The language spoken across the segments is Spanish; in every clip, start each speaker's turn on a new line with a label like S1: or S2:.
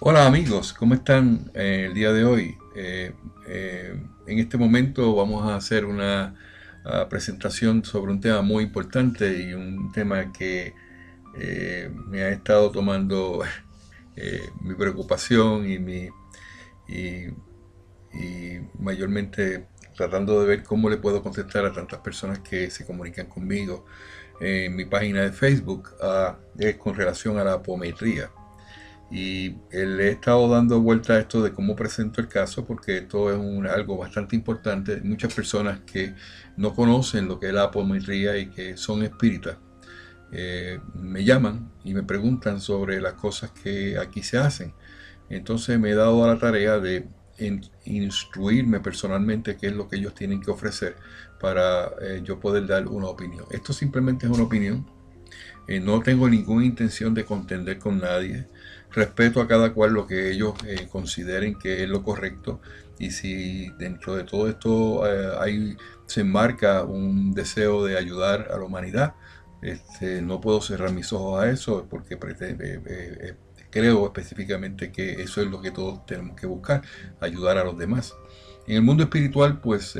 S1: Hola amigos, ¿cómo están el día de hoy? En este momento vamos a hacer una presentación sobre un tema muy importante y un tema que me ha estado tomando mi preocupación y, y mayormente tratando de ver cómo le puedo contestar a tantas personas que se comunican conmigo en mi página de Facebook, es con relación a la apometría. Y le he estado dando vuelta a esto de cómo presento el caso porque esto es algo bastante importante. Hay muchas personas que no conocen lo que es la apometría y que son espíritas. Me llaman y me preguntan sobre las cosas que aquí se hacen. Entonces me he dado a la tarea de instruirme personalmente qué es lo que ellos tienen que ofrecer para yo poder dar una opinión. Esto simplemente es una opinión. No tengo ninguna intención de contender con nadie. Respeto a cada cual lo que ellos consideren que es lo correcto. Y si dentro de todo esto se enmarca un deseo de ayudar a la humanidad, no puedo cerrar mis ojos a eso porque creo específicamente que eso es lo que todos tenemos que buscar, ayudar a los demás. En el mundo espiritual, pues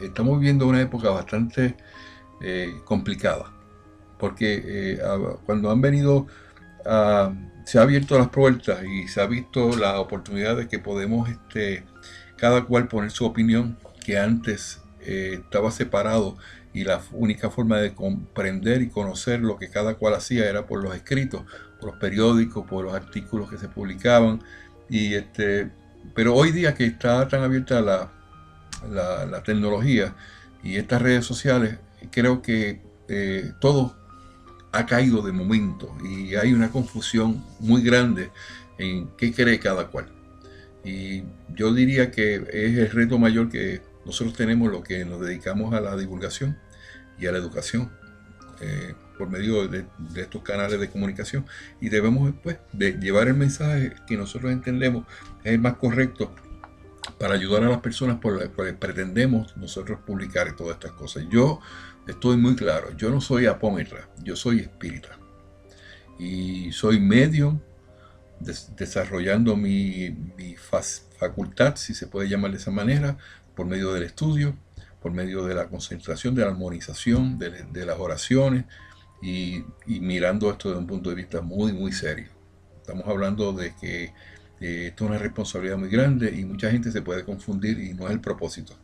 S1: estamos viviendo una época bastante complicada porque cuando han venido, se ha abierto las puertas y se ha visto la oportunidad de que podemos cada cual poner su opinión, que antes estaba separado y la única forma de comprender y conocer lo que cada cual hacía era por los escritos, por los periódicos, por los artículos que se publicaban. Y pero hoy día que está tan abierta la tecnología y estas redes sociales, creo que todo ha caído de momento y hay una confusión muy grande en qué cree cada cual. Y yo diría que es el reto mayor que nosotros tenemos, lo que nos dedicamos a la divulgación y a la educación por medio de estos canales de comunicación, y debemos pues de llevar el mensaje que nosotros entendemos es el más correcto para ayudar a las personas por las cuales pretendemos nosotros publicar todas estas cosas. Yo estoy muy claro, yo no soy apómetra, yo soy espírita y soy medium desarrollando mi facultad, si se puede llamar de esa manera, por medio del estudio, por medio de la concentración, de la armonización, de las oraciones y mirando esto desde un punto de vista muy, muy serio. Estamos hablando de que esto es una responsabilidad muy grande y mucha gente se puede confundir y no es el propósito.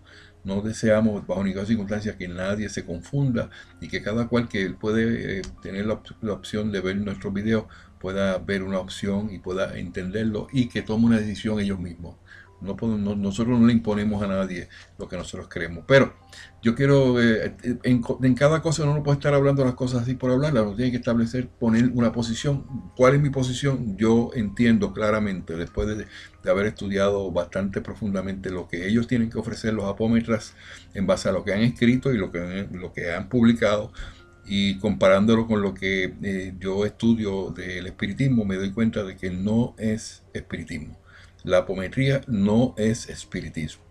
S1: No deseamos bajo ninguna circunstancia que nadie se confunda y que cada cual que puede tener la opción de ver nuestros videos pueda ver una opción y pueda entenderlo y que tome una decisión ellos mismos. Nosotros no le imponemos a nadie lo que nosotros queremos. Pero yo quiero, en cada cosa uno no puede estar hablando las cosas así por hablarlas, uno tiene que establecer, poner una posición. ¿Cuál es mi posición? Yo entiendo claramente, después de haber estudiado bastante profundamente lo que ellos tienen que ofrecer los apómetras en base a lo que han escrito y lo que han publicado, y comparándolo con lo que yo estudio del espiritismo, me doy cuenta de que no es espiritismo. La apometría no es espiritismo.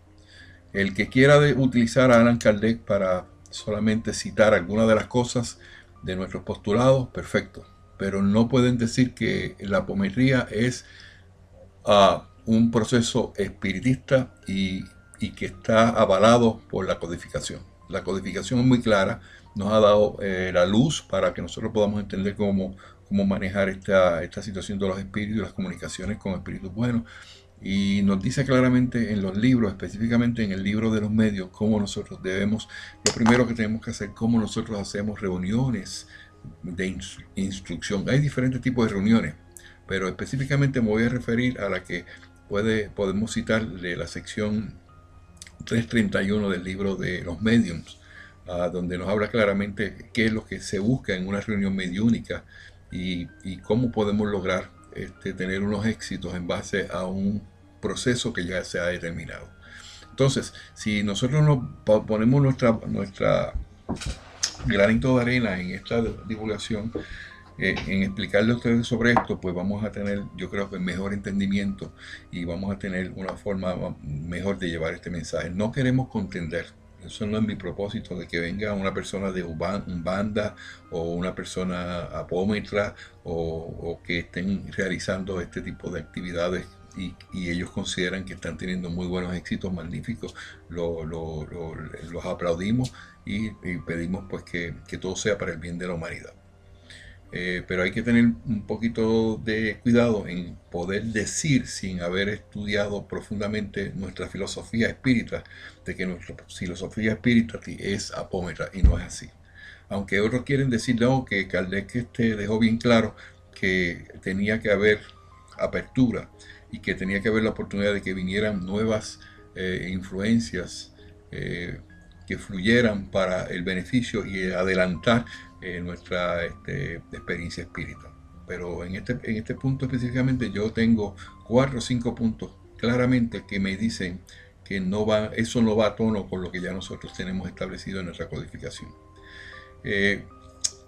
S1: El que quiera utilizar a Allan Kardec para solamente citar algunas de las cosas de nuestros postulados, perfecto. Pero no pueden decir que la apometría es un proceso espiritista y que está avalado por la codificación. La codificación es muy clara, nos ha dado la luz para que nosotros podamos entender cómo manejar esta situación de los espíritus y las comunicaciones con espíritus buenos. Y nos dice claramente en los libros, específicamente en el libro de los medios, cómo nosotros debemos, lo primero que tenemos que hacer, cómo nosotros hacemos reuniones de instrucción. Hay diferentes tipos de reuniones, pero específicamente me voy a referir a la que podemos citar de la sección 331 del libro de los mediums, donde nos habla claramente qué es lo que se busca en una reunión mediúnica y cómo podemos lograr tener unos éxitos en base a un proceso que ya se ha determinado. Entonces, si nosotros nos ponemos nuestra granito de arena en esta divulgación, en explicarle a ustedes sobre esto, pues vamos a tener, yo creo que mejor entendimiento y vamos a tener una forma mejor de llevar este mensaje. No queremos contender, Eso no es mi propósito, de que venga una persona de Umbanda o una persona apómetra o que estén realizando este tipo de actividades y ellos consideran que están teniendo muy buenos éxitos magníficos. Los aplaudimos y pedimos pues que todo sea para el bien de la humanidad. Pero hay que tener un poquito de cuidado en poder decir, sin haber estudiado profundamente nuestra filosofía espírita, de que nuestra filosofía espírita es apómetra, y no es así. Aunque otros quieren decir no, que Kardec dejó bien claro que tenía que haber apertura y que tenía que haber la oportunidad de que vinieran nuevas influencias que fluyeran para el beneficio y adelantar nuestra experiencia espírita. Pero en este punto específicamente yo tengo 4 o 5 puntos claramente que me dicen que eso no va a tono con lo que ya nosotros tenemos establecido en nuestra codificación.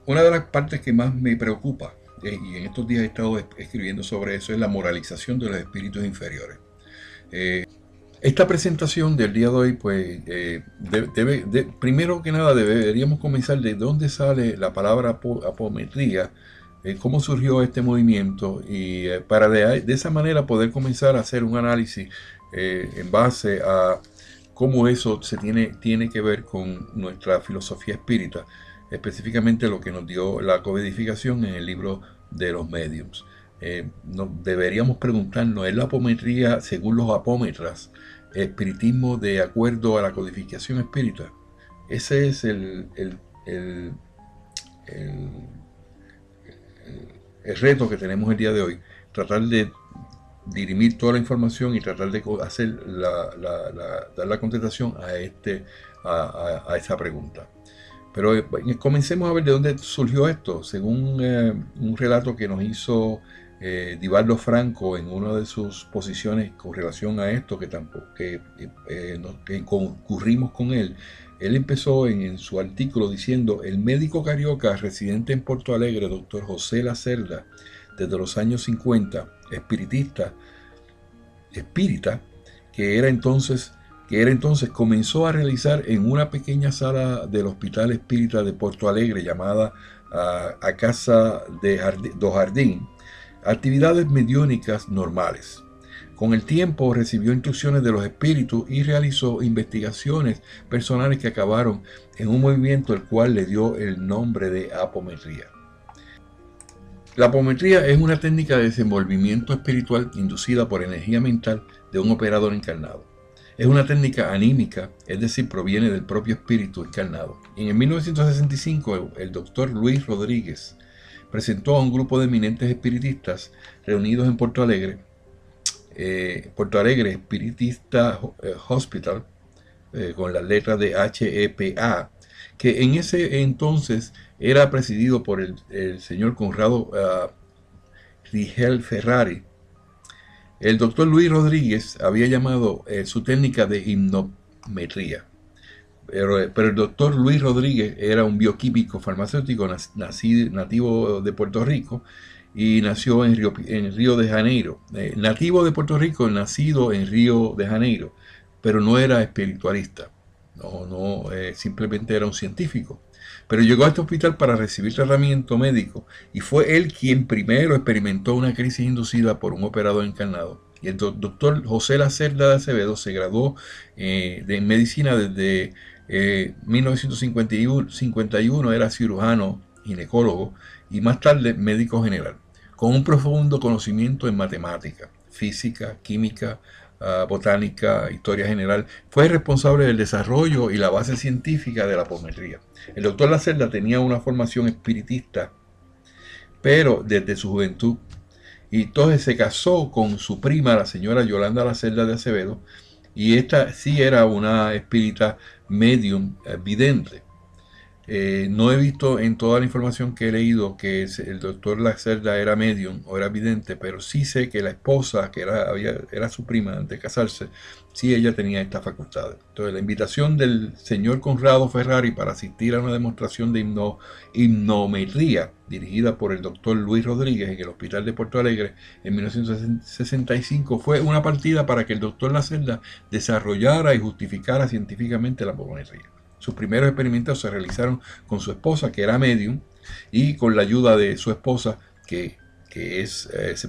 S1: Una de las partes que más me preocupa, y en estos días he estado escribiendo sobre eso, es la moralización de los espíritus inferiores. Esta presentación del día de hoy, pues, primero que nada deberíamos comenzar de dónde sale la palabra apometría, cómo surgió este movimiento y para de esa manera poder comenzar a hacer un análisis en base a cómo eso tiene que ver con nuestra filosofía espírita, específicamente lo que nos dio la codificación en el libro de los mediums. Deberíamos preguntarnos, ¿es la apometría, según los apómetras, espiritismo de acuerdo a la codificación espírita? Ese es el reto que tenemos el día de hoy, tratar de dirimir toda la información y tratar de hacer dar la contestación a esa pregunta. Pero comencemos a ver de dónde surgió esto. Según un relato que nos hizo Divaldo Franco en una de sus posiciones con relación a esto, que concurrimos con él, él empezó en su artículo diciendo: el médico carioca residente en Porto Alegre, doctor José Lacerda, desde los años 50, espírita, que era entonces comenzó a realizar en una pequeña sala del Hospital Espírita de Porto Alegre llamada a Casa do Jardim, actividades mediúnicas normales. Con el tiempo recibió instrucciones de los espíritus y realizó investigaciones personales que acabaron en un movimiento el cual le dio el nombre de apometría. La apometría es una técnica de desenvolvimiento espiritual inducida por energía mental de un operador encarnado. Es una técnica anímica, es decir, proviene del propio espíritu encarnado. En 1965, el doctor Luis Rodríguez presentó a un grupo de eminentes espiritistas reunidos en Porto Alegre Spiritista Hospital, con las letras de HEPA, que en ese entonces era presidido por el señor Conrado Rigel Ferrari. El doctor Luis Rodríguez había llamado su técnica de hipnometría. Pero el doctor Luis Rodríguez era un bioquímico farmacéutico nativo de Puerto Rico y nació en Río de Janeiro. Nativo de Puerto Rico, nacido en Río de Janeiro, pero no era espiritualista. Simplemente era un científico. Pero llegó a este hospital para recibir tratamiento médico y fue él quien primero experimentó una crisis inducida por un operador encarnado. Y el doctor José Lacerda de Acevedo se graduó de medicina desde 1951, era cirujano, ginecólogo y más tarde médico general, con un profundo conocimiento en matemática, física, química, botánica, historia general. Fue responsable del desarrollo y la base científica de la apometría. El doctor Lacerda tenía una formación espiritista, pero desde su juventud, y entonces se casó con su prima, la señora Yolanda Lacerda de Acevedo, y esta sí era una espírita medium vidente. No he visto en toda la información que he leído que el doctor Lacerda era medium o era vidente, pero sí sé que la esposa, que era su prima antes de casarse, sí ella tenía estas facultades. Entonces la invitación del señor Conrado Ferrari para asistir a una demostración de hipnometría dirigida por el doctor Luis Rodríguez en el Hospital de Puerto Alegre en 1965 fue una partida para que el doctor Lacerda desarrollara y justificara científicamente la apometría. Sus primeros experimentos se realizaron con su esposa, que era medium, y con la ayuda de su esposa, se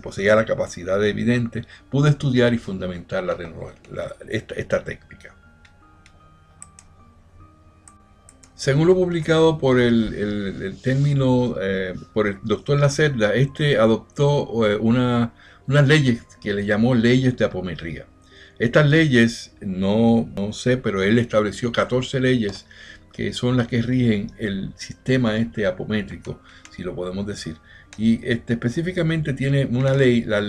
S1: poseía la capacidad de vidente, pudo estudiar y fundamentar esta técnica. Según lo publicado por el término, por el doctor Lacerda, este adoptó unas leyes que le llamó leyes de apometría. Estas leyes, no sé, pero él estableció 14 leyes que son las que rigen el sistema apométrico, si lo podemos decir. Y específicamente tiene una ley, la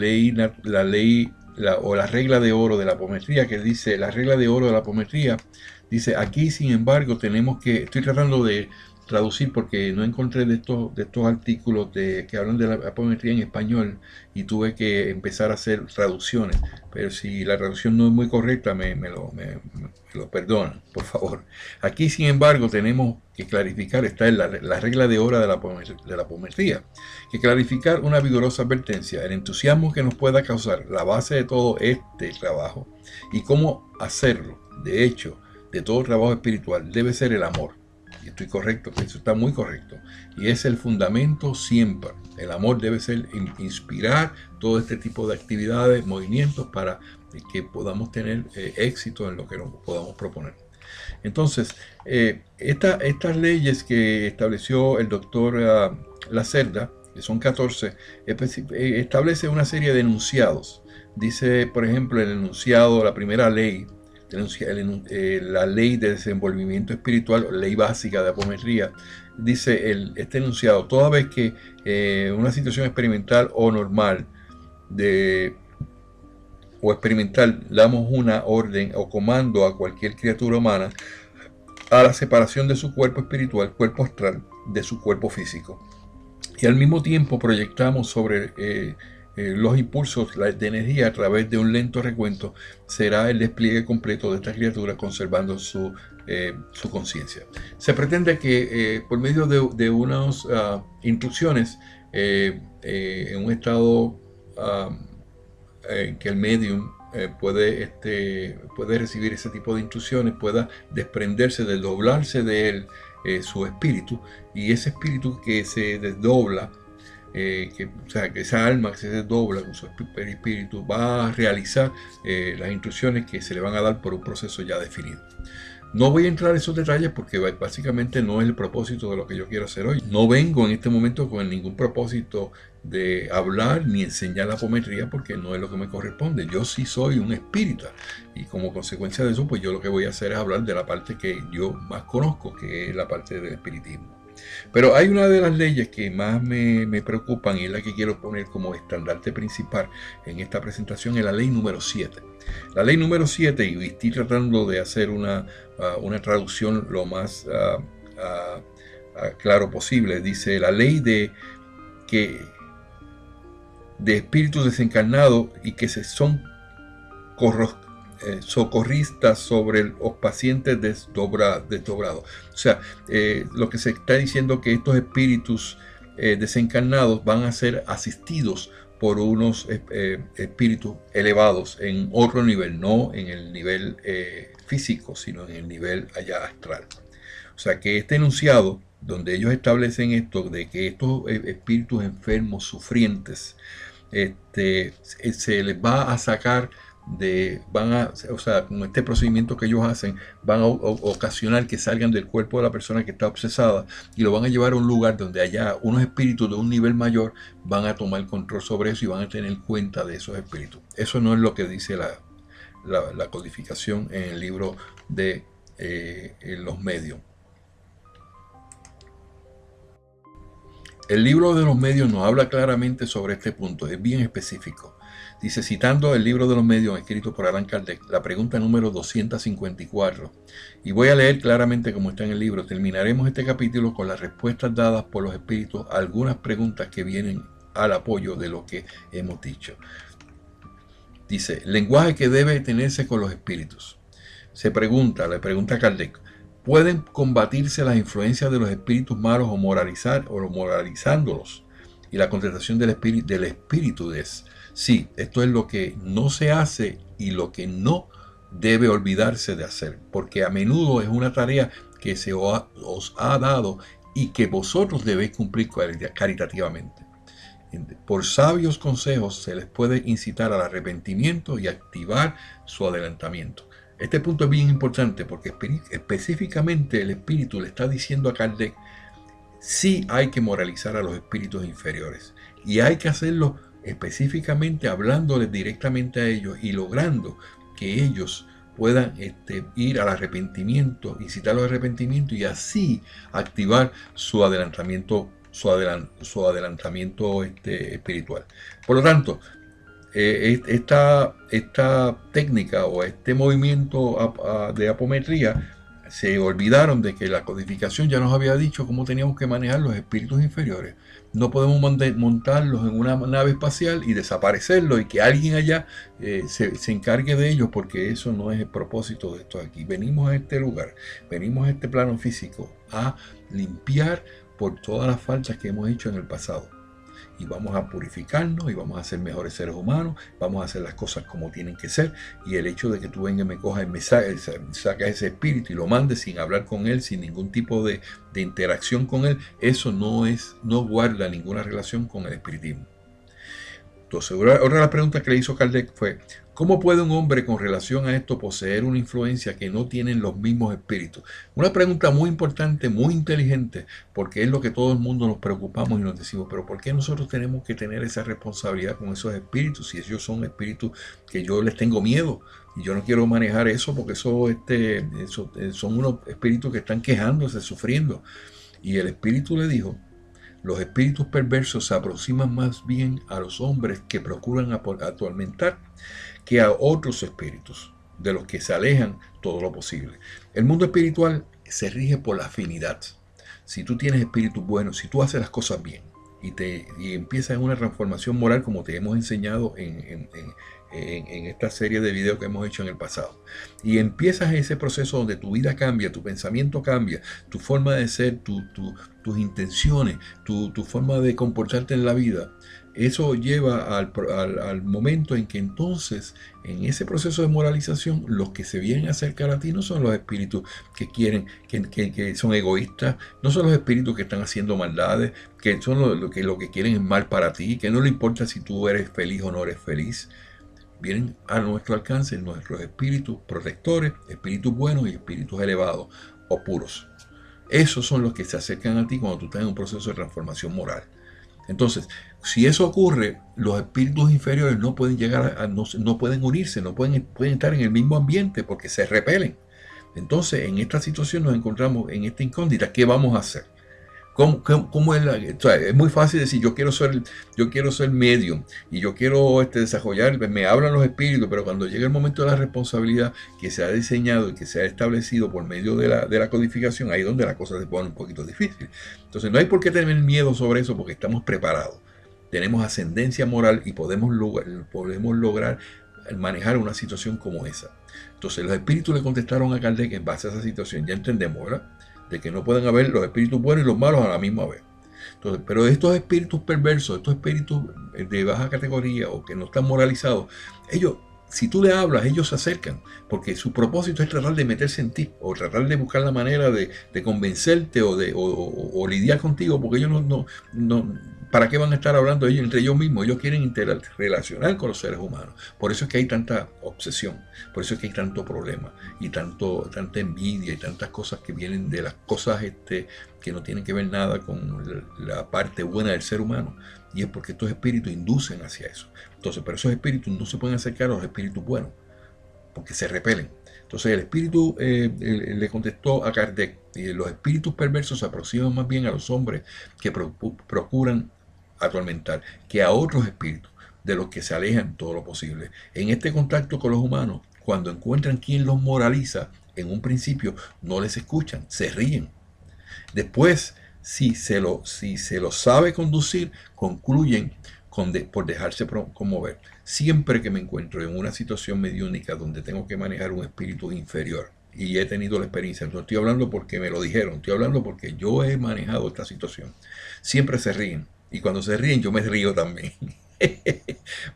S1: regla de oro de la apometría, que dice, la regla de oro de la apometría, dice, aquí sin embargo estoy tratando de traducir porque no encontré de estos artículos que hablan de la apometría en español y tuve que empezar a hacer traducciones, pero si la traducción no es muy correcta me lo perdonan, por favor. Aquí sin embargo tenemos que clarificar, está en la regla de oro de la apometría, que clarificar una vigorosa advertencia, el entusiasmo que nos pueda causar la base de todo este trabajo y cómo hacerlo. De hecho, de todo trabajo espiritual debe ser el amor. Y estoy correcto, eso está muy correcto. Y es el fundamento siempre. El amor debe ser inspirar todo este tipo de actividades, movimientos para que podamos tener éxito en lo que nos podamos proponer. Entonces, estas leyes que estableció el doctor Lacerda, que son 14, establece una serie de enunciados. Dice, por ejemplo, el enunciado, la primera ley, la ley de desenvolvimiento espiritual, ley básica de apometría, dice este enunciado: toda vez que una situación experimental o normal o experimental damos una orden o comando a cualquier criatura humana a la separación de su cuerpo espiritual, cuerpo astral, de su cuerpo físico, y al mismo tiempo proyectamos sobre los impulsos de energía a través de un lento recuento, será el despliegue completo de esta criatura conservando su conciencia. Se pretende que por medio de unas instrucciones en un estado en que el medium puede recibir ese tipo de instrucciones, pueda desprenderse, desdoblarse de él su espíritu, y ese espíritu que se desdobla, que esa alma que se desdobla con su espíritu va a realizar las instrucciones que se le van a dar por un proceso ya definido. No voy a entrar en esos detalles porque básicamente no es el propósito de lo que yo quiero hacer hoy. No vengo en este momento con ningún propósito de hablar ni enseñar la apometría porque no es lo que me corresponde. Yo sí soy un espírita y como consecuencia de eso, pues yo lo que voy a hacer es hablar de la parte que yo más conozco, que es la parte del espiritismo. Pero hay una de las leyes que más me preocupan y es la que quiero poner como estandarte principal en esta presentación, es la ley número 7. La ley número 7, y estoy tratando de hacer una traducción lo más claro posible, dice: la ley de espíritus desencarnados y que son socorristas sobre los pacientes desdobrados. O sea, lo que se está diciendo que estos espíritus desencarnados van a ser asistidos por unos espíritus elevados en otro nivel, no en el nivel físico, sino en el nivel allá astral. O sea que este enunciado, donde ellos establecen esto, de que estos espíritus enfermos, sufrientes, se les va a sacar con este procedimiento que ellos hacen, van a ocasionar que salgan del cuerpo de la persona que está obsesada y lo van a llevar a un lugar donde allá unos espíritus de un nivel mayor van a tomar control sobre eso y van a tener cuenta de esos espíritus. Eso no es lo que dice la codificación en el libro de los medios. El libro de los medios nos habla claramente sobre este punto, es bien específico. Dice, citando el libro de los medios escrito por Allan Kardec, la pregunta número 254, y voy a leer claramente como está en el libro. Terminaremos este capítulo con las respuestas dadas por los espíritus a algunas preguntas que vienen al apoyo de lo que hemos dicho. Dice, lenguaje que debe tenerse con los espíritus. Le pregunta Kardec, ¿pueden combatirse las influencias de los espíritus malos o moralizándolos? Y la contestación del espíritu es, sí, esto es lo que no se hace y lo que no debe olvidarse de hacer, porque a menudo es una tarea que se os ha dado y que vosotros debéis cumplir caritativamente. Por sabios consejos se les puede incitar al arrepentimiento y activar su adelantamiento. Este punto es bien importante porque específicamente el espíritu le está diciendo a Kardec, sí hay que moralizar a los espíritus inferiores y hay que hacerlo específicamente hablándoles directamente a ellos y logrando que ellos puedan ir al arrepentimiento, incitarlos al arrepentimiento y así activar su adelantamiento espiritual. Por lo tanto, esta técnica o este movimiento de apometría, se olvidaron de que la codificación ya nos había dicho cómo teníamos que manejar los espíritus inferiores. No podemos montarlos en una nave espacial y desaparecerlos y que alguien allá se encargue de ellos, porque eso no es el propósito de esto aquí. Venimos a este lugar, venimos a este plano físico a limpiar por todas las faltas que hemos hecho en el pasado. Y vamos a purificarnos y vamos a ser mejores seres humanos, vamos a hacer las cosas como tienen que ser. Y el hecho de que tú vengas y me cojas y me sacas ese espíritu y lo mandes sin hablar con él, sin ningún tipo de interacción con él, eso no guarda ninguna relación con el espiritismo. Entonces, otra de las preguntas que le hizo Kardec fue, ¿cómo puede un hombre con relación a esto poseer una influencia que no tienen los mismos espíritus? Una pregunta muy importante, muy inteligente, porque es lo que todo el mundo nos preocupamos y nos decimos, pero ¿por qué nosotros tenemos que tener esa responsabilidad con esos espíritus si ellos son espíritus que yo les tengo miedo? Y yo no quiero manejar eso porque son unos espíritus que están quejándose, sufriendo. Y el espíritu le dijo, los espíritus perversos se aproximan más bien a los hombres que procuran atormentar que a otros espíritus, de los que se alejan todo lo posible. El mundo espiritual se rige por la afinidad. Si tú tienes espíritus buenos, si tú haces las cosas bien y empiezas en una transformación moral como te hemos enseñado en esta serie de videos que hemos hecho en el pasado, y empiezas ese proceso donde tu vida cambia, tu pensamiento cambia, tu forma de ser, tus intenciones, tu forma de comportarte en la vida, eso lleva al momento en que entonces, en ese proceso de moralización, los que se vienen a acercar a ti no son los espíritus que quieren, que son egoístas, no son los espíritus que están haciendo maldades, que son lo que quieren es mal para ti, que no le importa si tú eres feliz o no eres feliz. Vienen a nuestro alcance nuestros espíritus protectores, espíritus buenos y espíritus elevados o puros. Esos son los que se acercan a ti cuando tú estás en un proceso de transformación moral. Entonces, si eso ocurre, los espíritus inferiores no pueden llegar no pueden unirse, no pueden estar en el mismo ambiente porque se repelen. Entonces, en esta situación nos encontramos en esta incógnita. ¿Qué vamos a hacer? ¿Cómo es o sea, es muy fácil decir, yo quiero ser medium y yo quiero desarrollar, me hablan los espíritus, pero cuando llega el momento de la responsabilidad que se ha diseñado y que se ha establecido por medio de la codificación, ahí es donde la cosa se pone un poquito difícil. Entonces no hay por qué tener miedo sobre eso porque estamos preparados. Tenemos ascendencia moral y podemos lograr manejar una situación como esa. Entonces los espíritus le contestaron a Kardec en base a esa situación. Ya entendemos, ¿verdad? De que no pueden haber los espíritus buenos y los malos a la misma vez. Entonces, pero estos espíritus perversos, estos espíritus de baja categoría o que no están moralizados, ellos, si tú le hablas, ellos se acercan, porque su propósito es tratar de meterse en ti, o tratar de buscar la manera de convencerte o lidiar contigo, porque ellos no, ¿para qué van a estar hablando ellos entre ellos mismos? Ellos quieren relacionar con los seres humanos. Por eso es que hay tanta obsesión, por eso es que hay tanto problema y tanta envidia y tantas cosas que vienen de las cosas que no tienen que ver nada con la parte buena del ser humano. Y es porque estos espíritus inducen hacia eso. Entonces, pero esos espíritus no se pueden acercar a los espíritus buenos, porque se repelen. Entonces el espíritu le contestó a Kardec, los espíritus perversos se aproximan más bien a los hombres que procuran atormentar que a otros espíritus. de los que se alejan todo lo posible. En este contacto con los humanos, cuando encuentran quien los moraliza, en un principio no les escuchan, se ríen. Después, si se lo sabe conducir, concluyen por dejarse conmover. Siempre que me encuentro en una situación mediúnica donde tengo que manejar un espíritu inferior, y he tenido la experiencia, no estoy hablando porque me lo dijeron, estoy hablando porque yo he manejado esta situación, siempre se ríen. Y cuando se ríen, yo me río también.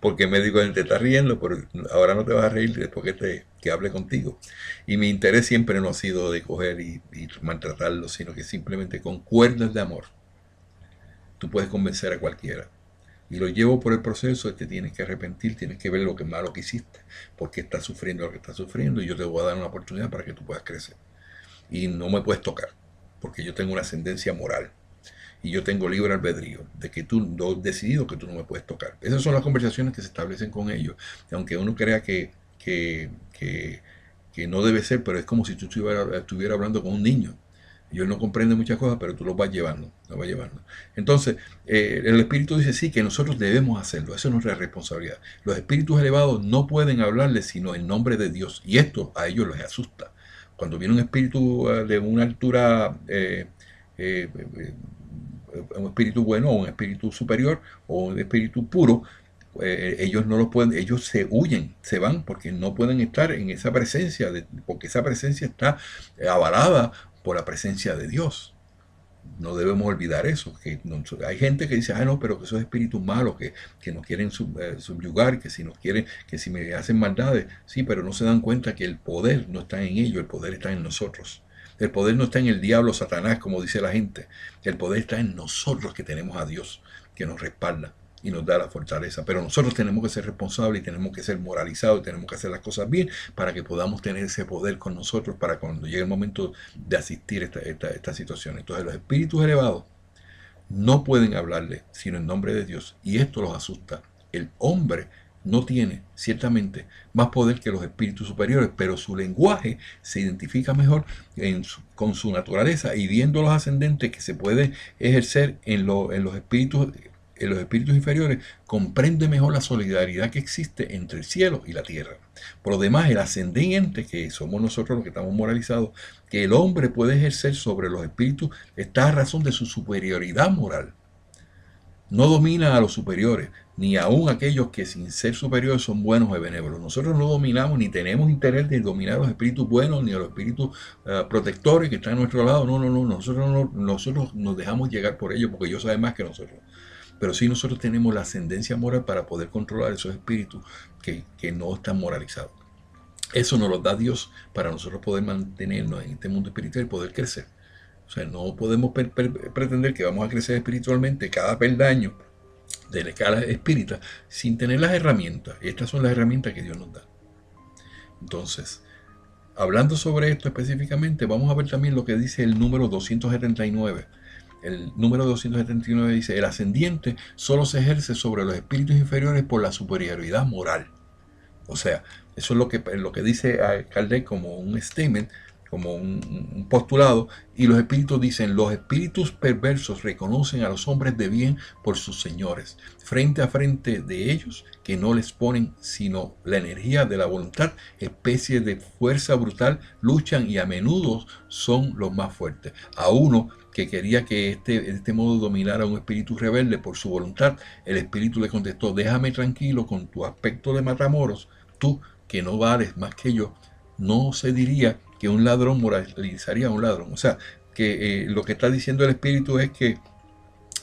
S1: Porque el médico te está riendo, pero ahora no te vas a reír después que hable contigo. Y mi interés siempre no ha sido de coger y maltratarlo, sino que simplemente con cuerdas de amor tú puedes convencer a cualquiera. Y lo llevo por el proceso de que tienes que arrepentir, tienes que ver lo que malo que hiciste, porque estás sufriendo lo que estás sufriendo, y yo te voy a dar una oportunidad para que tú puedas crecer. Y no me puedes tocar, porque yo tengo una ascendencia moral. Y yo tengo libre albedrío de que tú no has decidido que tú no me puedes tocar. Esas son las conversaciones que se establecen con ellos. Aunque uno crea que no debe ser, pero es como si tú estuvieras hablando con un niño. Ellos no comprenden muchas cosas, pero tú los vas llevando. Entonces, el Espíritu dice sí, que nosotros debemos hacerlo. Eso es nuestra responsabilidad. Los espíritus elevados no pueden hablarles sino en nombre de Dios. Y esto a ellos les asusta. Cuando viene un espíritu de una altura... un espíritu bueno o un espíritu superior o un espíritu puro, ellos no lo pueden, ellos se huyen, se van porque no pueden estar en esa presencia, porque esa presencia está avalada por la presencia de Dios. No debemos olvidar eso, que hay gente que dice, no, pero que esos espíritus malos que nos quieren subyugar, que si nos quieren, que si me hacen maldades, sí, pero no se dan cuenta que el poder no está en ellos, el poder está en nosotros. El poder no está en el diablo, Satanás, como dice la gente. El poder está en nosotros, que tenemos a Dios, que nos respalda y nos da la fortaleza. Pero nosotros tenemos que ser responsables y tenemos que ser moralizados y tenemos que hacer las cosas bien para que podamos tener ese poder con nosotros para cuando llegue el momento de asistir a esta situación. Entonces los espíritus elevados no pueden hablarle sino en nombre de Dios, y esto los asusta. El hombre no tiene, ciertamente, más poder que los espíritus superiores, pero su lenguaje se identifica mejor con su naturaleza, y viendo los ascendentes que se puede ejercer en los espíritus inferiores, comprende mejor la solidaridad que existe entre el cielo y la tierra. Por lo demás, el ascendiente, que somos nosotros los que estamos moralizados, que el hombre puede ejercer sobre los espíritus, está a razón de su superioridad moral. No domina a los superiores, ni aun aquellos que sin ser superiores son buenos y benévolos. Nosotros no dominamos ni tenemos interés de dominar a los espíritus buenos ni a los espíritus protectores que están a nuestro lado. No. Nosotros nos dejamos llegar por ellos porque ellos saben más que nosotros. Pero sí nosotros tenemos la ascendencia moral para poder controlar esos espíritus que no están moralizados. Eso nos lo da Dios para nosotros poder mantenernos en este mundo espiritual y poder crecer. O sea, no podemos pretender que vamos a crecer espiritualmente cada peldaño de la escala espírita sin tener las herramientas. Estas son las herramientas que Dios nos da. Entonces, hablando sobre esto específicamente, vamos a ver también lo que dice el número 279. El número 279 dice, el ascendiente solo se ejerce sobre los espíritus inferiores por la superioridad moral. O sea, eso es lo que dice Kardec como un statement, como un postulado, y los espíritus dicen, los espíritus perversos reconocen a los hombres de bien por sus señores, frente a frente de ellos, que no les ponen sino la energía de la voluntad, especie de fuerza brutal, luchan y a menudo son los más fuertes. A uno que quería que de este modo dominara a un espíritu rebelde por su voluntad, el espíritu le contestó, déjame tranquilo con tu aspecto de matamoros, tú que no vales más que yo. No se diría que un ladrón moralizaría a un ladrón. O sea, que lo que está diciendo el espíritu es que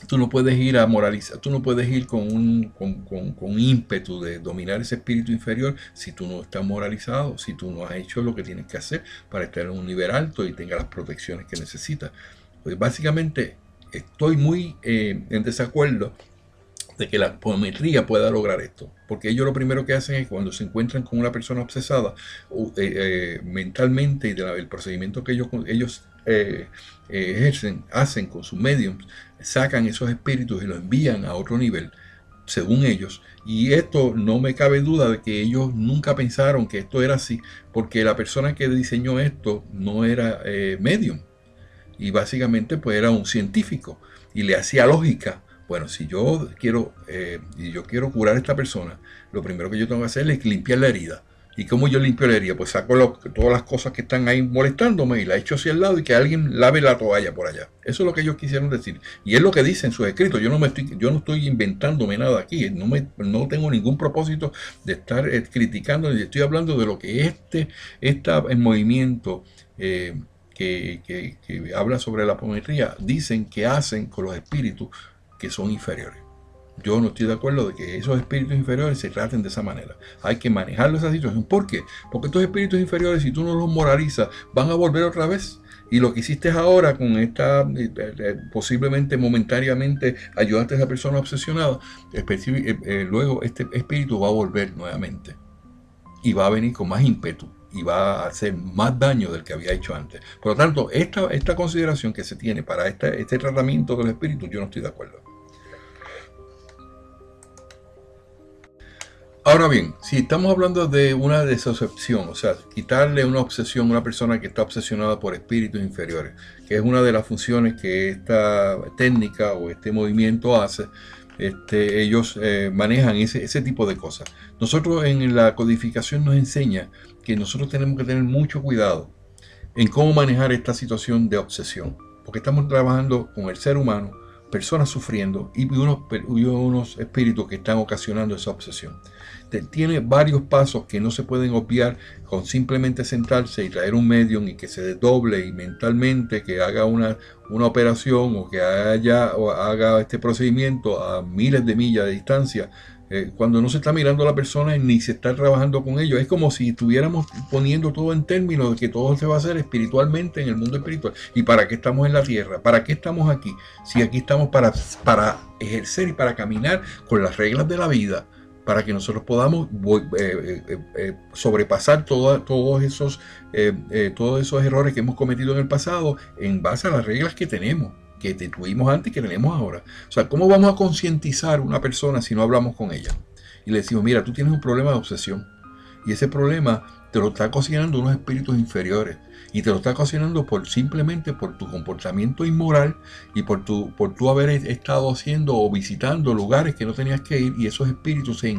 S1: tú no puedes ir a moralizar, tú no puedes ir con un ímpetu de dominar ese espíritu inferior si tú no estás moralizado, si tú no has hecho lo que tienes que hacer para estar en un nivel alto y tenga las protecciones que necesitas. Pues básicamente estoy muy en desacuerdo de que la apometría pueda lograr esto, porque ellos lo primero que hacen es cuando se encuentran con una persona obsesada mentalmente, y el procedimiento que ellos hacen con sus mediums, sacan esos espíritus y los envían a otro nivel según ellos, y esto no me cabe duda de que ellos nunca pensaron que esto era así, porque la persona que diseñó esto no era medium, y básicamente pues era un científico, y le hacía lógica Bueno, si yo quiero, y yo quiero curar a esta persona, lo primero que yo tengo que hacer es limpiar la herida. ¿Y cómo yo limpio la herida? Pues saco todas las cosas que están ahí molestándome y la echo hacia el lado y que alguien lave la toalla por allá. Eso es lo que ellos quisieron decir. Y es lo que dice en sus escritos. Yo no estoy inventándome nada aquí. No tengo ningún propósito de estar criticando. Estoy hablando de lo que el movimiento que habla sobre la apometría dicen que hacen con los espíritus que son inferiores. Yo no estoy de acuerdo de que esos espíritus inferiores se traten de esa manera. Hay que manejar esa situación. ¿Por qué? Porque estos espíritus inferiores, si tú no los moralizas, van a volver otra vez. Y lo que hiciste ahora con esta, posiblemente momentáneamente ayudaste a esa persona obsesionada, luego este espíritu va a volver nuevamente. Y va a venir con más ímpetu. Y va a hacer más daño del que había hecho antes. Por lo tanto, esta consideración que se tiene para este tratamiento del espíritu, yo no estoy de acuerdo. Ahora bien, si estamos hablando de una desobsesión, o sea, quitarle una obsesión a una persona que está obsesionada por espíritus inferiores, que es una de las funciones que esta técnica o este movimiento hace, ellos manejan ese tipo de cosas. Nosotros en la codificación nos enseña que nosotros tenemos que tener mucho cuidado en cómo manejar esta situación de obsesión, porque estamos trabajando con el ser humano, personas sufriendo y unos espíritus que están ocasionando esa obsesión. Tiene varios pasos que no se pueden obviar con simplemente sentarse y traer un medium y que se desdoble y mentalmente que haga una operación o que haga este procedimiento a miles de millas de distancia. Cuando no se está mirando a la persona ni se está trabajando con ellos, es como si estuviéramos poniendo todo en términos de que todo se va a hacer espiritualmente en el mundo espiritual. ¿Y para qué estamos en la tierra? ¿Para qué estamos aquí? Si aquí estamos para ejercer y para caminar con las reglas de la vida, para que nosotros podamos sobrepasar todos esos errores que hemos cometido en el pasado en base a las reglas que tenemos, que tuvimos antes y que tenemos ahora. O sea, ¿cómo vamos a concientizar a una persona si no hablamos con ella? Y le decimos, mira, tú tienes un problema de obsesión. Y ese problema te lo está ocasionando unos espíritus inferiores. Y te lo está ocasionando simplemente por tu comportamiento inmoral y por tu haber estado haciendo o visitando lugares que no tenías que ir, y esos espíritus se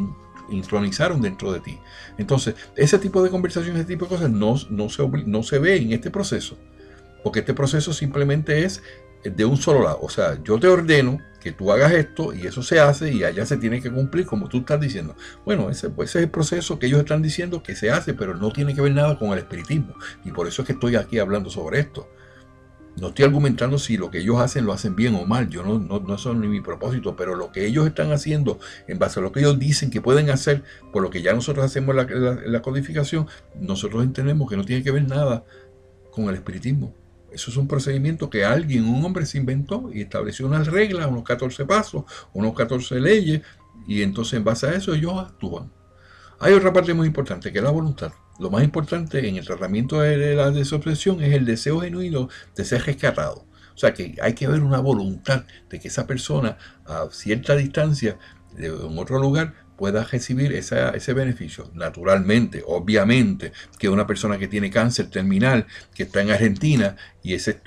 S1: intronizaron dentro de ti. Entonces, ese tipo de conversaciones, ese tipo de cosas no se ve en este proceso. Porque este proceso simplemente es de un solo lado. O sea, yo te ordeno que tú hagas esto y eso se hace y allá se tiene que cumplir como tú estás diciendo. Bueno, ese es el proceso que ellos están diciendo que se hace, pero no tiene que ver nada con el espiritismo. Y por eso es que estoy aquí hablando sobre esto. No estoy argumentando si lo que ellos hacen lo hacen bien o mal. Yo no eso ni mi propósito, pero lo que ellos están haciendo en base a lo que ellos dicen que pueden hacer, por lo que ya nosotros hacemos la codificación, nosotros entendemos que no tiene que ver nada con el espiritismo. Eso es un procedimiento que un hombre se inventó y estableció unas reglas, unos 14 pasos, unos 14 leyes, y entonces en base a eso ellos actúan. Hay otra parte muy importante, que es la voluntad. Lo más importante en el tratamiento de la desobsesión es el deseo genuino de ser rescatado. O sea que hay que haber una voluntad de que esa persona a cierta distancia, en otro lugar, pueda recibir ese beneficio. Naturalmente, obviamente, que una persona que tiene cáncer terminal, que está en Argentina, y ese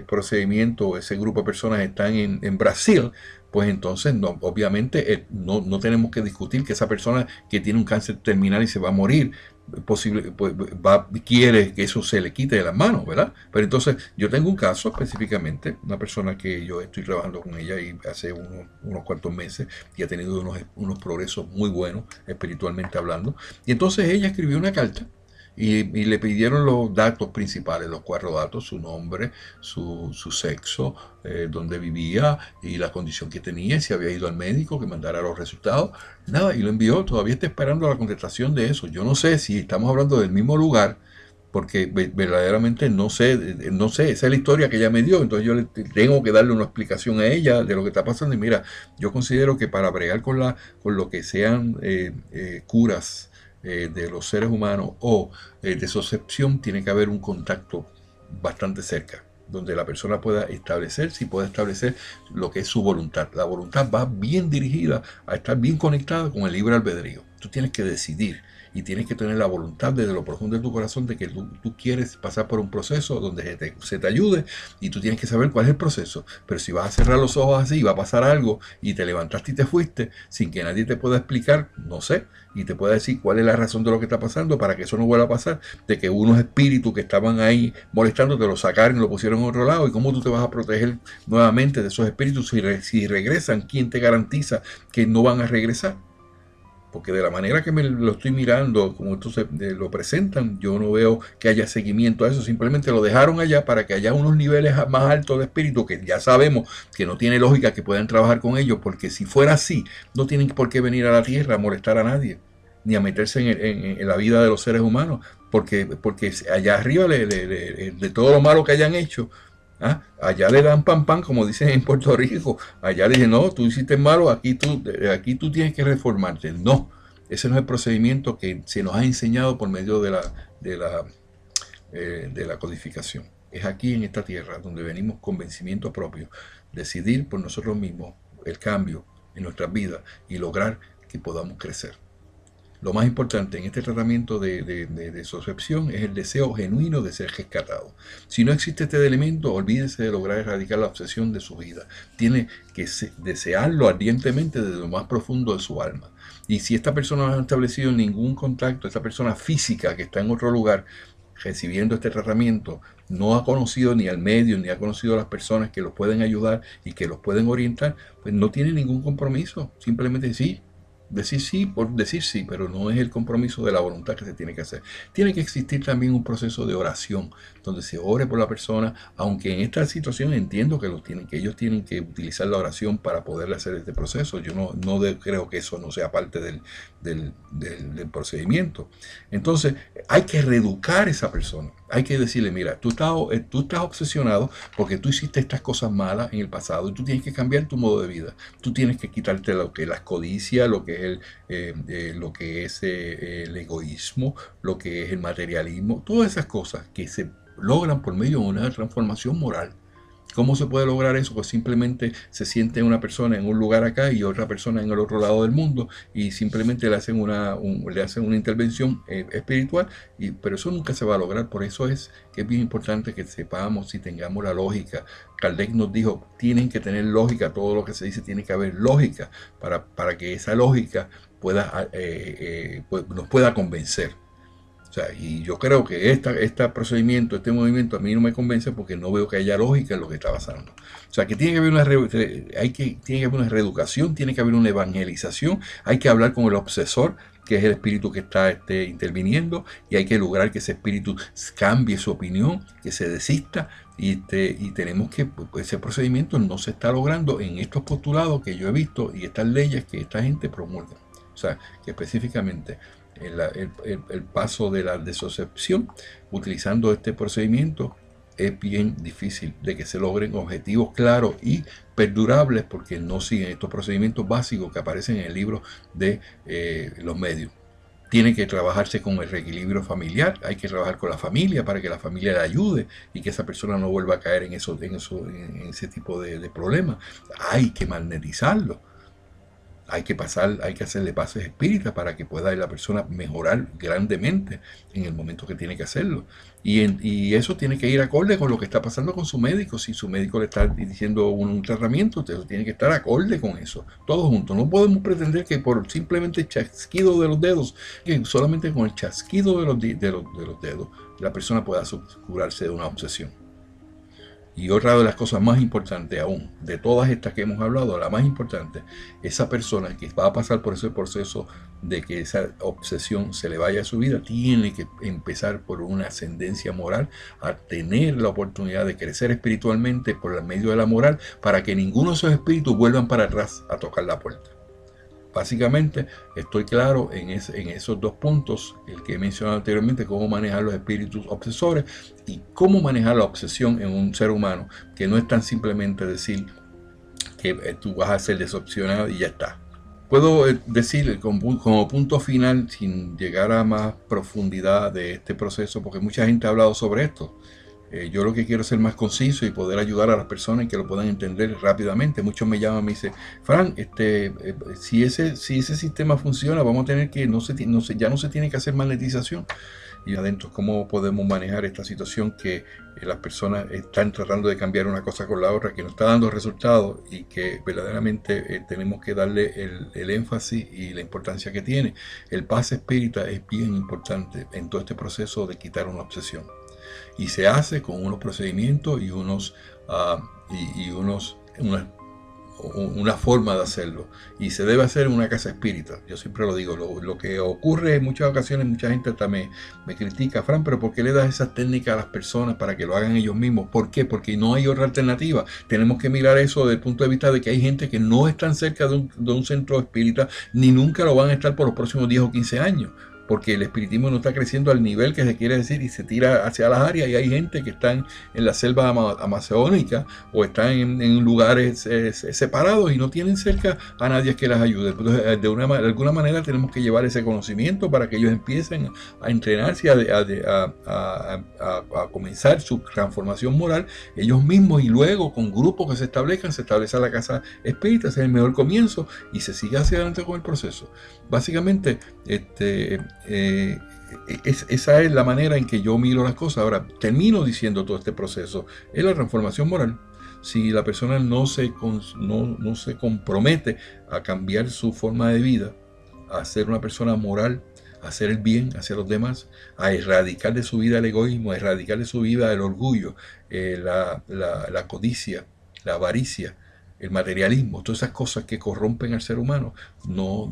S1: procedimiento, ese grupo de personas están en Brasil, pues entonces obviamente no tenemos que discutir que esa persona que tiene un cáncer terminal y se va a morir, quiere que eso se le quite de las manos, ¿verdad? Pero entonces yo tengo un caso específicamente, una persona que yo estoy trabajando con ella y hace unos cuantos meses y ha tenido unos progresos muy buenos espiritualmente hablando, y entonces ella escribió una carta y le pidieron los datos principales, los 4 datos: su nombre, su sexo, dónde vivía y la condición que tenía, si había ido al médico, que mandara los resultados. Nada, y lo envió. Todavía está esperando la contestación de eso. Yo no sé si estamos hablando del mismo lugar, porque verdaderamente no sé, esa es la historia que ella me dio. Entonces yo tengo que darle una explicación a ella de lo que está pasando. Y mira, yo considero que para bregar con lo que sean curas de los seres humanos o desobsesión, tiene que haber un contacto bastante cerca, donde la persona pueda establecer lo que es su voluntad. La voluntad va bien dirigida a estar bien conectada con el libre albedrío. Tú tienes que decidir y tienes que tener la voluntad desde lo profundo de tu corazón de que tú quieres pasar por un proceso donde se te ayude, y tú tienes que saber cuál es el proceso. Pero si vas a cerrar los ojos así y va a pasar algo y te levantaste y te fuiste sin que nadie te pueda explicar, no sé, y te pueda decir cuál es la razón de lo que está pasando para que eso no vuelva a pasar, de que unos espíritus que estaban ahí molestando te lo sacaron y lo pusieron en otro lado, y cómo tú te vas a proteger nuevamente de esos espíritus si regresan. ¿Quién te garantiza que no van a regresar? Porque de la manera que me lo estoy mirando, como estos lo presentan, yo no veo que haya seguimiento a eso. Simplemente lo dejaron allá para que haya unos niveles más altos de espíritu, que ya sabemos que no tiene lógica que puedan trabajar con ellos, porque si fuera así, no tienen por qué venir a la tierra a molestar a nadie, ni a meterse en la vida de los seres humanos, porque allá arriba, de todo lo malo que hayan hecho, allá le dan pan pan, como dicen en Puerto Rico. Allá le dicen, no, tú hiciste malo, aquí tú tienes que reformarte. No, ese no es el procedimiento que se nos ha enseñado por medio de la codificación. Es aquí en esta tierra donde venimos con vencimiento propio, decidir por nosotros mismos el cambio en nuestras vidas y lograr que podamos crecer. Lo más importante en este tratamiento de sucepción es el deseo genuino de ser rescatado. Si no existe este elemento, olvídese de lograr erradicar la obsesión de su vida. Tiene que desearlo ardientemente desde lo más profundo de su alma. Y si esta persona no ha establecido ningún contacto, esta persona física que está en otro lugar recibiendo este tratamiento, no ha conocido ni al medio, ni ha conocido a las personas que los pueden ayudar y que los pueden orientar, pues no tiene ningún compromiso. Simplemente sí. Decir sí por decir sí, pero no es el compromiso de la voluntad que se tiene que hacer. Tiene que existir también un proceso de oración, donde se ore por la persona, aunque en esta situación entiendo que ellos tienen que utilizar la oración para poder hacer este proceso. Yo no creo que eso no sea parte del procedimiento. Entonces, hay que reeducar a esa persona. Hay que decirle, mira, tú estás obsesionado porque tú hiciste estas cosas malas en el pasado y tú tienes que cambiar tu modo de vida. Tú tienes que quitarte lo que es la codicia, lo que es el egoísmo, lo que es el materialismo, todas esas cosas que se logran por medio de una transformación moral. ¿Cómo se puede lograr eso? Pues simplemente se siente una persona en un lugar acá y otra persona en el otro lado del mundo, y simplemente le hacen una intervención espiritual, pero eso nunca se va a lograr. Por eso es que es bien importante que sepamos y tengamos la lógica. Kardec nos dijo, tienen que tener lógica, todo lo que se dice tiene que haber lógica, para que esa lógica nos pueda convencer. O sea, y yo creo que este procedimiento, este movimiento a mí no me convence porque no veo que haya lógica en lo que está pasando. O sea, que tiene que haber una reeducación, tiene que haber una evangelización, hay que hablar con el obsesor, que es el espíritu que está interviniendo, y hay que lograr que ese espíritu cambie su opinión, que se desista, y tenemos que, pues, ese procedimiento no se está logrando en estos postulados que yo he visto y estas leyes que esta gente promulga. O sea, que específicamente el paso de la desocepción utilizando este procedimiento es bien difícil de que se logren objetivos claros y perdurables, porque no siguen estos procedimientos básicos que aparecen en el libro de los medios. Tiene que trabajarse con el reequilibrio familiar, hay que trabajar con la familia para que la familia le ayude y que esa persona no vuelva a caer en ese tipo de problemas. Hay que magnetizarlo. Hay que hacerle pases espíritas para que pueda la persona mejorar grandemente en el momento que tiene que hacerlo. Y eso tiene que ir acorde con lo que está pasando con su médico. Si su médico le está diciendo un tratamiento, usted tiene que estar acorde con eso, todos juntos. No podemos pretender que por simplemente chasquido de los dedos, que solamente con el chasquido de los dedos, la persona pueda curarse de una obsesión. Y otra de las cosas más importantes aún, de todas estas que hemos hablado, la más importante, esa persona que va a pasar por ese proceso de que esa obsesión se le vaya a su vida, tiene que empezar por una ascendencia moral, a tener la oportunidad de crecer espiritualmente por el medio de la moral, para que ninguno de esos espíritus vuelvan para atrás a tocar la puerta. Básicamente estoy claro en esos dos puntos, el que he mencionado anteriormente, cómo manejar los espíritus obsesores y cómo manejar la obsesión en un ser humano, que no es tan simplemente decir que tú vas a ser desobsesionado y ya está. Puedo decir como punto final, sin llegar a más profundidad de este proceso, porque mucha gente ha hablado sobre esto, Yo lo que quiero es ser más conciso y poder ayudar a las personas y que lo puedan entender rápidamente. Muchos me llaman y me dicen, Fran, si ese sistema funciona, vamos a tener que, ya no se tiene que hacer magnetización. Y adentro, ¿cómo podemos manejar esta situación que las personas están tratando de cambiar una cosa con la otra, que no está dando resultados y que verdaderamente tenemos que darle el énfasis y la importancia que tiene? El paz espírita es bien importante en todo este proceso de quitar una obsesión. Y se hace con unos procedimientos y una forma de hacerlo, y se debe hacer en una casa espírita. Yo siempre lo digo. Lo que ocurre en muchas ocasiones, mucha gente hasta me critica, Fran, pero ¿por qué le das esas técnicas a las personas para que lo hagan ellos mismos? ¿Por qué? Porque no hay otra alternativa. Tenemos que mirar eso desde el punto de vista de que hay gente que no están cerca de un centro espírita, ni nunca lo van a estar por los próximos 10 o 15 años, porque el espiritismo no está creciendo al nivel que se quiere decir, y se tira hacia las áreas, y hay gente que están en la selva amazónica o están en lugares separados y no tienen cerca a nadie que las ayude. Entonces, de alguna manera tenemos que llevar ese conocimiento para que ellos empiecen a entrenarse, a comenzar su transformación moral ellos mismos, y luego con grupos que se establece la casa espírita. Ese es el mejor comienzo y se sigue hacia adelante con el proceso. Básicamente, esa es la manera en que yo miro las cosas. Ahora, termino diciendo, todo este proceso es la transformación moral. Si la persona no se compromete a cambiar su forma de vida, a ser una persona moral, a hacer el bien hacia los demás, a erradicar de su vida el egoísmo, a erradicar de su vida el orgullo, la codicia, la avaricia, el materialismo, todas esas cosas que corrompen al ser humano, no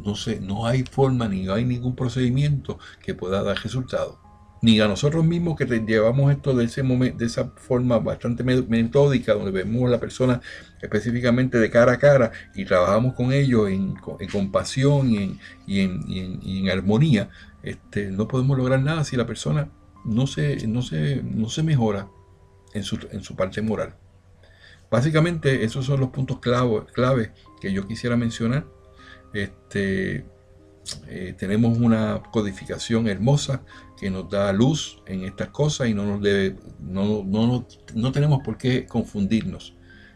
S1: hay forma, ni hay ningún procedimiento que pueda dar resultado. Ni a nosotros mismos, que llevamos esto de esa forma bastante metódica, donde vemos a la persona específicamente de cara a cara y trabajamos con ellos en compasión y en armonía. No podemos lograr nada si la persona no se mejora en su parte moral. Básicamente esos son los puntos clave que yo quisiera mencionar. Tenemos una codificación hermosa que nos da luz en estas cosas, y no tenemos por qué confundirnos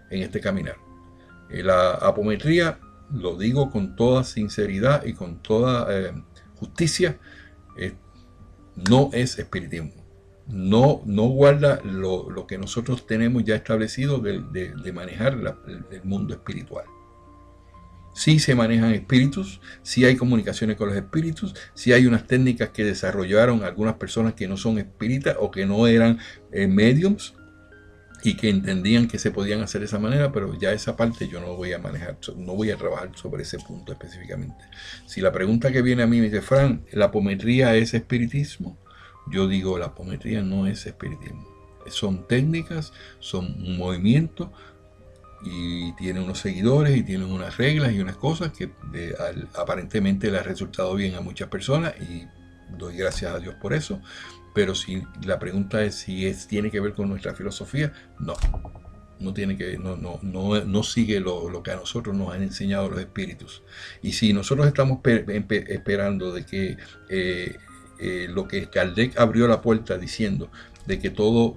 S1: en este caminar. La apometría, lo digo con toda sinceridad y con toda justicia, no es espiritismo. No guarda lo que nosotros tenemos ya establecido de manejar el mundo espiritual. Sí se manejan espíritus, sí hay comunicaciones con los espíritus, sí hay unas técnicas que desarrollaron algunas personas que no son espíritas o que no eran mediums y que entendían que se podían hacer de esa manera, pero ya esa parte yo no voy a manejar, no voy a trabajar sobre ese punto específicamente. Si la pregunta que viene a mí me dice, Fran, ¿la apometría es espiritismo? Yo digo, la apometría no es espiritismo. Son técnicas, son un movimiento, y tiene unos seguidores y tienen unas reglas y unas cosas que aparentemente le ha resultado bien a muchas personas, y doy gracias a Dios por eso. Pero si la pregunta es si tiene que ver con nuestra filosofía, no tiene que, no sigue lo que a nosotros nos han enseñado los espíritus. Y si nosotros estamos esperando de que lo que Kardec abrió la puerta diciendo de que todo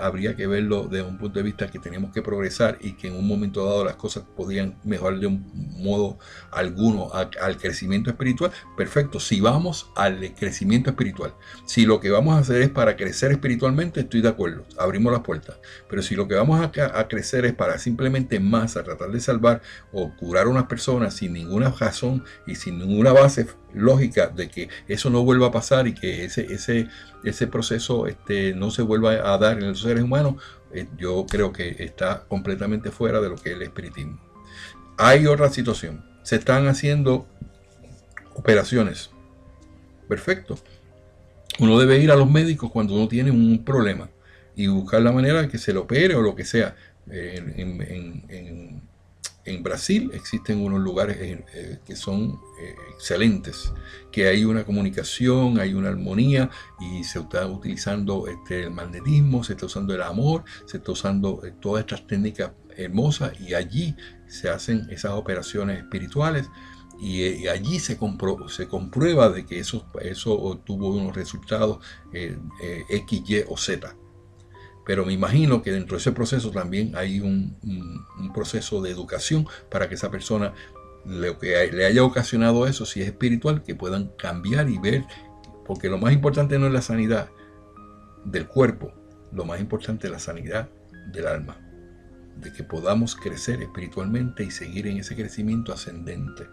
S1: habría que verlo desde un punto de vista que tenemos que progresar, y que en un momento dado las cosas podían mejorar de un modo alguno al crecimiento espiritual. Perfecto, si vamos al crecimiento espiritual, si lo que vamos a hacer es para crecer espiritualmente, estoy de acuerdo, abrimos las puertas. Pero si lo que vamos a crecer es para simplemente a tratar de salvar o curar a unas personas sin ninguna razón y sin ninguna base lógica de que eso no vuelva a pasar, y que ese proceso no se vuelva a dar en los seres humanos, yo creo que está completamente fuera de lo que es el espiritismo. Hay otra situación. Se están haciendo operaciones. Perfecto. Uno debe ir a los médicos cuando uno tiene un problema y buscar la manera de que se lo opere o lo que sea. En Brasil existen unos lugares que son excelentes, que hay una comunicación, hay una armonía, y se está utilizando el magnetismo, se está usando el amor, se está usando todas estas técnicas hermosas, y allí se hacen esas operaciones espirituales, y allí se comprueba de que eso tuvo unos resultados X, Y o Z. Pero me imagino que dentro de ese proceso también hay un proceso de educación para que esa persona, lo que le haya ocasionado eso, si es espiritual, que puedan cambiar y ver, porque lo más importante no es la sanidad del cuerpo, lo más importante es la sanidad del alma, de que podamos crecer espiritualmente y seguir en ese crecimiento ascendente,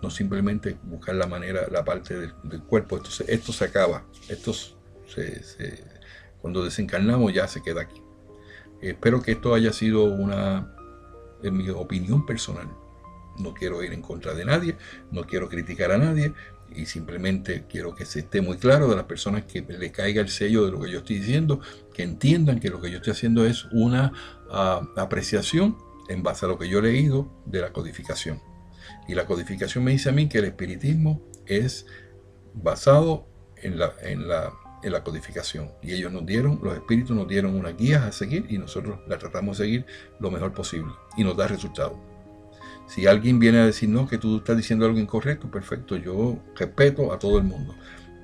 S1: no simplemente buscar la manera, la parte del cuerpo. Esto se acaba, cuando desencarnamos ya se queda aquí. Espero que esto haya sido en mi opinión personal. No quiero ir en contra de nadie, no quiero criticar a nadie, y simplemente quiero que se esté muy claro de las personas que le caiga el sello de lo que yo estoy diciendo, que entiendan que lo que yo estoy haciendo es una apreciación en base a lo que yo he leído de la codificación. Y la codificación me dice a mí que el espiritismo es basado en la codificación. Y ellos los espíritus nos dieron unas guías a seguir y nosotros la tratamos de seguir lo mejor posible. Y nos da resultados. Si alguien viene a decir, no, que tú estás diciendo algo incorrecto, perfecto, yo respeto a todo el mundo.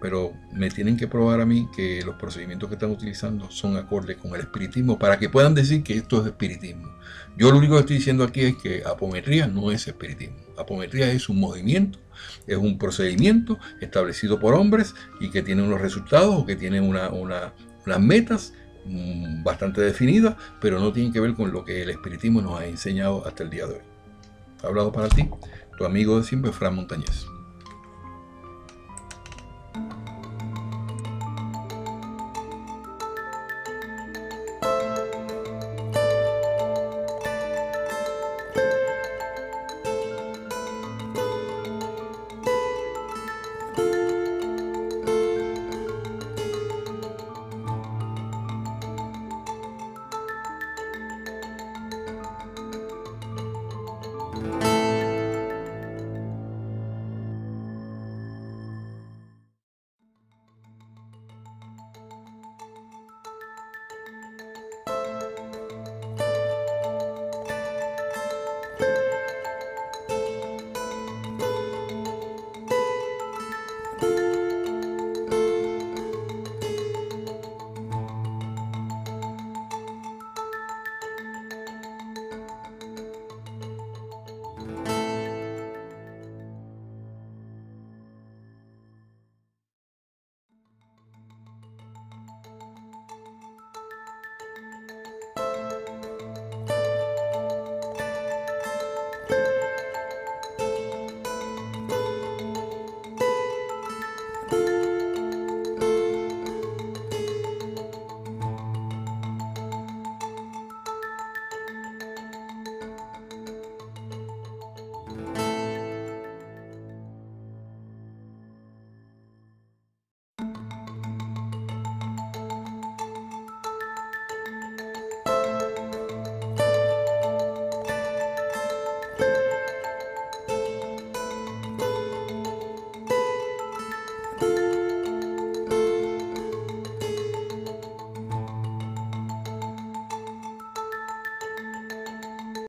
S1: Pero me tienen que probar a mí que los procedimientos que están utilizando son acordes con el espiritismo para que puedan decir que esto es espiritismo. Yo lo único que estoy diciendo aquí es que apometría no es espiritismo. Apometría es un movimiento, es un procedimiento establecido por hombres y que tiene unos resultados o que tiene unas metas bastante definidas, pero no tienen que ver con lo que el espiritismo nos ha enseñado hasta el día de hoy. Ha hablado para ti, tu amigo de siempre, Fran Montañez.